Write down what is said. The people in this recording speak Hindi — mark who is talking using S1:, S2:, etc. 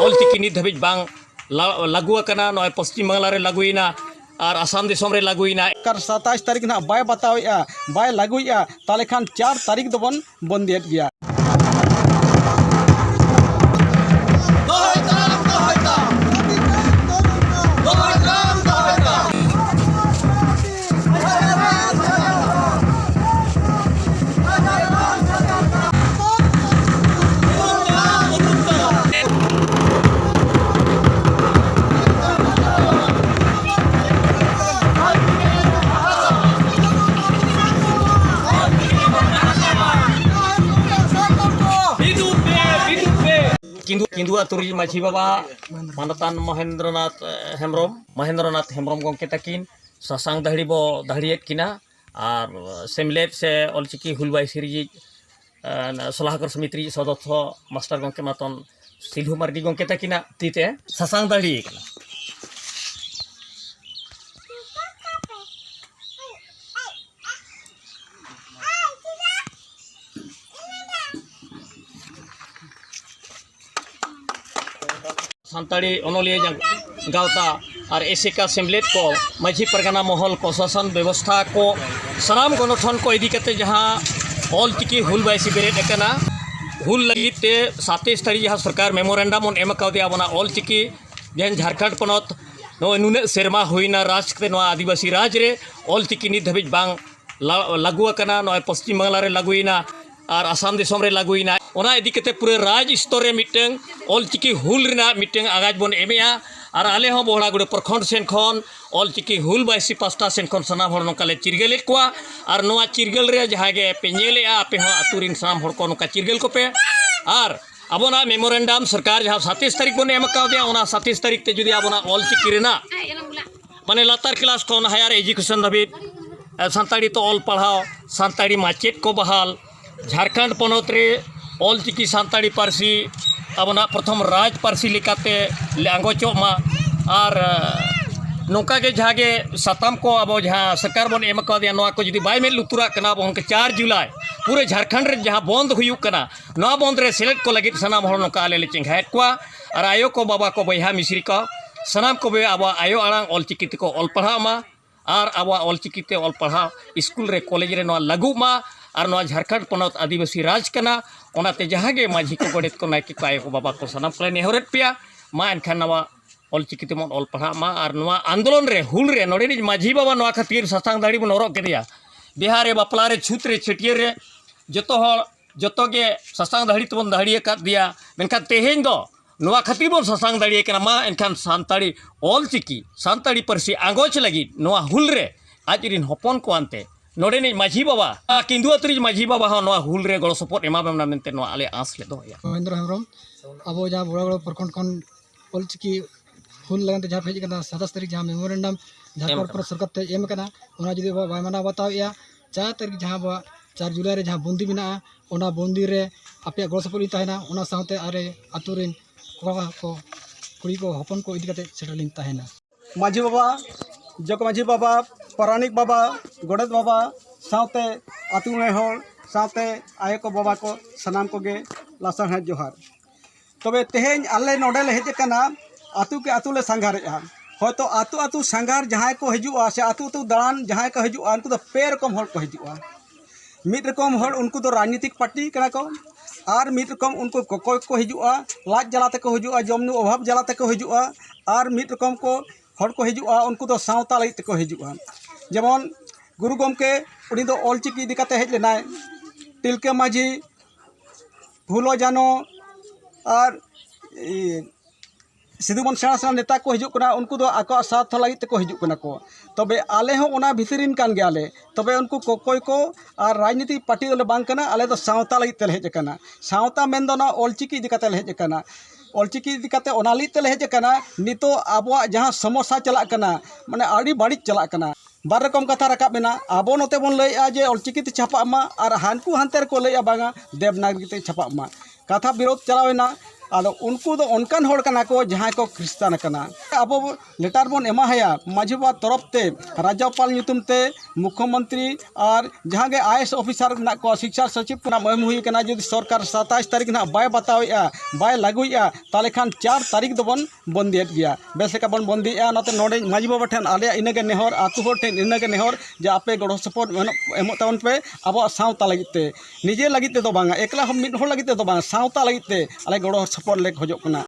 S1: ऑलचिकी नित धाबिज बांग लागू अकना नय पश्चिम बांग्ला रे लागुइना और आसाम दिसोम रे लागुइना
S2: 27 तारीख ना बाय बतावेआ बाय लागुइया ताले खान 4 तारीख दोबन बंदेत गया।
S1: किंदुआ तुरी माझी बाबा मानतान महेंद्रनाथ हेम्ब्रम गंके तकिन सासांग दाहड़ी बो दाहड़ियत किना और सेमलेट से ऑलचिकी हुलबाई सिरिज सलाहकार समिति सदस्य मास्टर गंके मातन सिल्हू मार्डी गंके तकिना तीते सासांग दाहड़ी कना। सानताड़ी अनलिया गावता और एसेका सेमलेट को माझी परगना महल को शासन व्यवस्था को सनाम गणठन को इदी कते जहाँ ऑलचिकी हुलबाईसी बेरेद एकना हुल लगिते 27 तारीख जहाँ सरकार मेमोरेंडम एम काउदिया बना ऑलचिकी जहन झारखंड पनत नुने सेरमा हुईना राज कते नवा आदिवासी राज रे ऑलचिकी नित धाबिज बांग लागू अकना नय पश्चिम बांग्ला रे लागुइना और आसाम दिसोम रे लागुइना ओना इदी कते पूरे राज स्तर रे मिटंग ऑलचिकी हुल रेना मिटंग आगाज बन एमेया और आले हो बोहड़ागुड़े प्रखंड सेन खन ऑलचिकी हुलबाईसी पास्टा सेन खन सनाम हर नोकाले चिरगेलेद कोआ और नोआ चिरगेल रे जहागे पे नेलेआ आपे हो आतुरिन सनाम हर को नोका चिरगेल को पे और अबोना मेमोरेंडम सरकार जहाँ 27 तारीख बन एम काउदिया ओना 27 तारीख ते जुदी अबोना ऑलचिकी रेना माने लातार क्लास खन हायर एजुकेशन धाबिज सानताड़ी तो ऑल पढ़ाओ सानताड़ी माचेद को बहाल झारखंड पनत रे ऑलचिकी सानताड़ी पारसी अबना प्रथम राज पारसी लेकाते आंगोचोमा और नौका के जहागे साताम को अब जहाँ सरकार बन एम कादिया नवा को जुदी बाय में लुतुरा कना उनके 4 जुलाई पूरे झारखंड रे जहाँ बंद हुयुक कना नवा बंद रे सेलेक्ट को लगित सनाम हर नौका आले ले चिंघायत कोआ और आयो को बाबा को बहिहा मिश्री को सनाम को बे अब आयो आड़ांग ऑलचिकी ते को ऑल पढ़ा मा और अब ऑलचिकी ते ऑल पढ़ा स्कूल रे कॉलेज रे नवा लागू मा और नवा झारखंड पनत आदिवासी राज कना ओनाते जहागे माझी को गड़ेत को नायके को आयो को बाबा को सनाम को नेहरत पिया मा एनखान नवा ऑलचिकी तेमन ऑल पढ़ा मा और नवा आंदोलन रे हुल रे नोडे माझी बाबा नवा खातिर सासांग दाड़ी बन हरक केदिया बिहार रे बापला रे छूत रे छटियर रे जतो गे सासांग दाड़ी तबन दाड़िए का दिया मेनखान तेहेन दो नवा खातिर बन सासांग दाड़िए कना मा एनखान सानताड़ी ऑलचिकी सानताड़ी पारसी आंगोच लगी नवा हुल रे आजरिन हपन को आनते नोडे माझी बाबा किंदुआ तुरी माझी बाबा हो नवा हुल रे गड़ो सपोर्ट एमाबेमना मेनते नवा आले आस ले दोया
S2: महेंद्र हेम्ब्रम अब जहाँ बड़ा प्रखंड खन ऑलचिकी हुल लगन जहाँ हेज 27 तारीख जहाँ मेमोरेंडम झारखंड पर सरकार ते एम कना ओना जुदी बाय माना बतावेया 4 तारीख जहाँ 4 जुलाई रे जहाँ बंदी मेना ओना बंदी रे आपे गड़ो सपोर्ट तहना ओना साथे आरे आतुरिन कोड़ा को कुड़ी को हपन को इदी कते सेटलिंग तहना माझी बाबा जग माझी बाबा परानिक बाबा गड़ेद बाबा साथे आतु में हर साथे आयो को बाबा को सनाम को गे लासर है जोहार तबे तेहेन आले नोडे ले हेज कना आतु के आतु ले संघारेआ होतो आतु आतु संघार जहां को हजुआ से आतु आतु दान जहां को हजुआ उनको तो पे रकम हर को हजुआ मिद रकम हर उनको तो राजनीतिक पार्टी कना को और मिद रकम उनको कोकोय को हजुआ लाज जलाते को हजुआ जमनु अभाव जलाते को हजुआ और मिद रकम को हर को हजुआ उनको तो सावता लई को हजुआ जेमन गुरु गमके उनी तो ऑलचिकी इदी कते हेज लेनाय तिलके माझी भूलो जानो और सिधुमन सेना नेता को हिजुक कना उनको तो आको साथ लगित को हिजुक कना को तबे आले हो ओना भितरिन कान गयाले तबे उनको कोकोय को और राजनीति पार्टी दले बांग कना आले तो सावता लगित तेल हेज कना सावता मेन दो ना ऑलचिकी इदी कते हेज कना ऑलचिकी इदी कते ओना लगित तेल हेज कना नितो आबो जहां समस्या चला कना माने आड़ी बाड़ी चला कना बार रकम कथा रकाब मेना आबो नोते बन लैया जे ऑलचिकी ते छापा मा और हानकु हानते को लैया बांगा देवनागरी ते छापा मा कथा विरोध चलावेना
S3: आदो उनको दो उनकान होड़ कना को जहाँ को ख्रिस्तान कना अब लेटर बन एमा है माझी बाबा तरफ ते राज्यपाल ᱧᱩᱛᱩᱢ ते मुख्यमंत्री और जहाँ के IAS ऑफिसर ना को शिक्षा सचिव को नाम हुई कना जो सरकार 27 तारीख ना बाय बतावेआ बाय लागुया ताले खान 4 तारीख दो बन बंदियत गया बेसका बन बंदिया नाते नोडे माझी बाबा ठेन आले इनगे नेहर आतु होर ठेन इनगे नेहर जे आपे गड़ो सपोर्ट एमो तावन पे अब सावता लगिते निजे लगिते तो बांगा एकला हम मिड होर लगिते तो बांगा सावता लगिते आले गड़ो सपोर्ट ले खोजो कना।